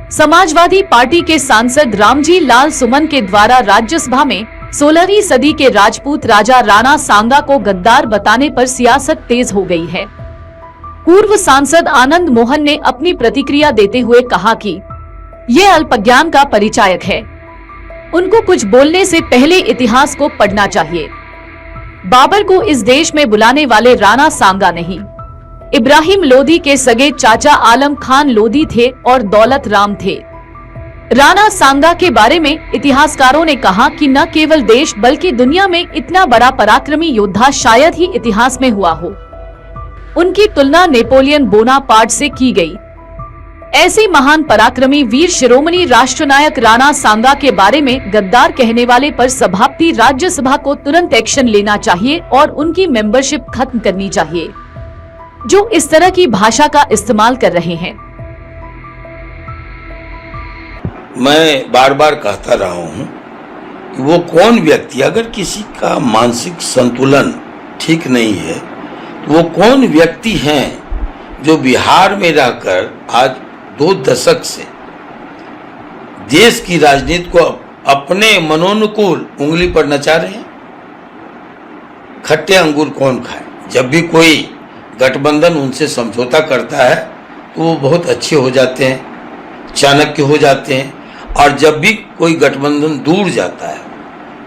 Samajwadi party के सांसद रामजी लाल सुमन के द्वारा राज्यसभा में 16वीं सदी के राजपूत राजा राणा सांगा को गद्दार बताने पर सियासत तेज हो गई है। पूर्व सांसद आनंद मोहन ने अपनी प्रतिक्रिया देते हुए कहा कि ये अल्पज्ञान का परिचायक है। उनको कुछ बोलने से पहले इतिहास को पढ़ना चाहिए। बाबर को इस देश में बुलाने वाले राणा सांगा नहीं, इब्राहिम लोदी के सगे चाचा आलम खान लोदी थे और दौलत राम थे। राणा सांगा के बारे में इतिहासकारों ने कहा कि न केवल देश बल्कि दुनिया में इतना बड़ा पराक्रमी योद्धा शायद ही इतिहास में हुआ हो। उनकी तुलना नेपोलियन बोनापार्ट से की गई। ऐसे महान पराक्रमी वीर शिरोमणि राष्ट्रनायक राणा सांगा के बारे में गद्दार कहने वाले पर सभापति राज्यसभा को तुरंत एक्शन लेना चाहिए और उनकी मेंबरशिप खत्म करनी चाहिए, जो इस तरह की भाषा का इस्तेमाल कर रहे हैं। मैं बार बार कहता रहा हूँ कि वो कौन व्यक्ति, अगर किसी का मानसिक संतुलन ठीक नहीं है, तो वो कौन व्यक्ति हैं जो बिहार में रहकर आज 2 दशक से देश की राजनीति को अपने मनोनुकूल उंगली पर नचा रहे हैं। खट्टे अंगूर कौन खाए। जब भी कोई गठबंधन उनसे समझौता करता है तो वो बहुत अच्छे हो जाते हैं, चाणक्य हो जाते हैं, और जब भी कोई गठबंधन दूर जाता है,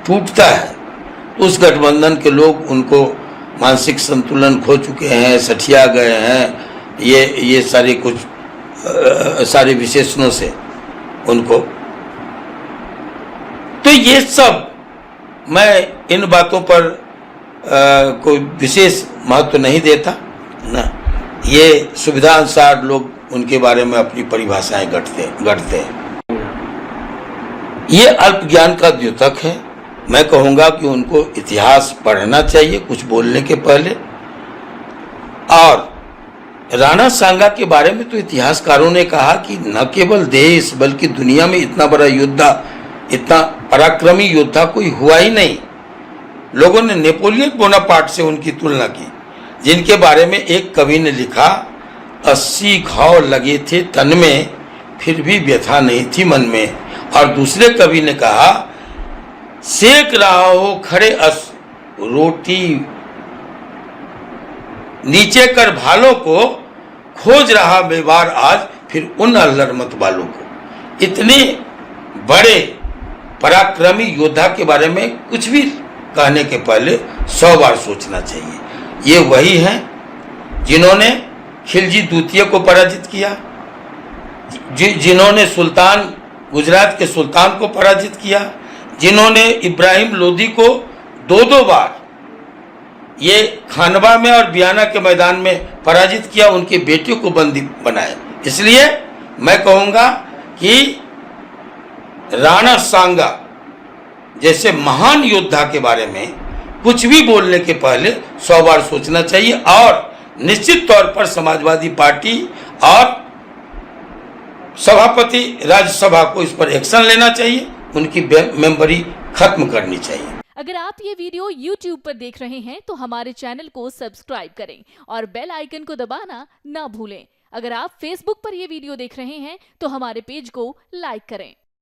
टूटता है, तो उस गठबंधन के लोग उनको मानसिक संतुलन खो चुके हैं, सठिया गए हैं, ये सारे कुछ सारे विशेषणों से उनको। तो ये सब, मैं इन बातों पर कोई विशेष महत्व नहीं देता ना। ये सुविधा अनुसार लोग उनके बारे में अपनी परिभाषाएं गढ़ते हैं। ये अल्प ज्ञान का द्योतक है। मैं कहूँगा कि उनको इतिहास पढ़ना चाहिए कुछ बोलने के पहले। और राणा सांगा के बारे में तो इतिहासकारों ने कहा कि न केवल देश बल्कि दुनिया में इतना बड़ा योद्धा, इतना पराक्रमी योद्धा कोई हुआ ही नहीं। लोगों ने नेपोलियन बोनापार्ट से उनकी तुलना की, जिनके बारे में एक कवि ने लिखा, 80 घाव लगे थे तन में फिर भी व्यथा नहीं थी मन में। और दूसरे कवि ने कहा, सेक रहा हो खड़े अस रोटी नीचे कर भालों को, खोज रहा बेवार आज फिर उन अल्लड़ मत वालों को। इतने बड़े पराक्रमी योद्धा के बारे में कुछ भी कहने के पहले 100 बार सोचना चाहिए। ये वही हैं जिन्होंने खिलजी द्वितीय को पराजित किया, जिन्होंने सुल्तान, गुजरात के सुल्तान को पराजित किया, जिन्होंने इब्राहिम लोदी को 2 बार ये खानवा में और बियाना के मैदान में पराजित किया, उनकी बेटियों को बंदी बनाया। इसलिए मैं कहूँगा कि राणा सांगा जैसे महान योद्धा के बारे में कुछ भी बोलने के पहले 100 बार सोचना चाहिए। और निश्चित तौर पर समाजवादी पार्टी और सभापति राज्यसभा को इस पर एक्शन लेना चाहिए, उनकी मेंबरी खत्म करनी चाहिए। अगर आप ये वीडियो YouTube पर देख रहे हैं तो हमारे चैनल को सब्सक्राइब करें और बेल आइकन को दबाना ना भूलें। अगर आप Facebook पर ये वीडियो देख रहे हैं तो हमारे पेज को लाइक करें।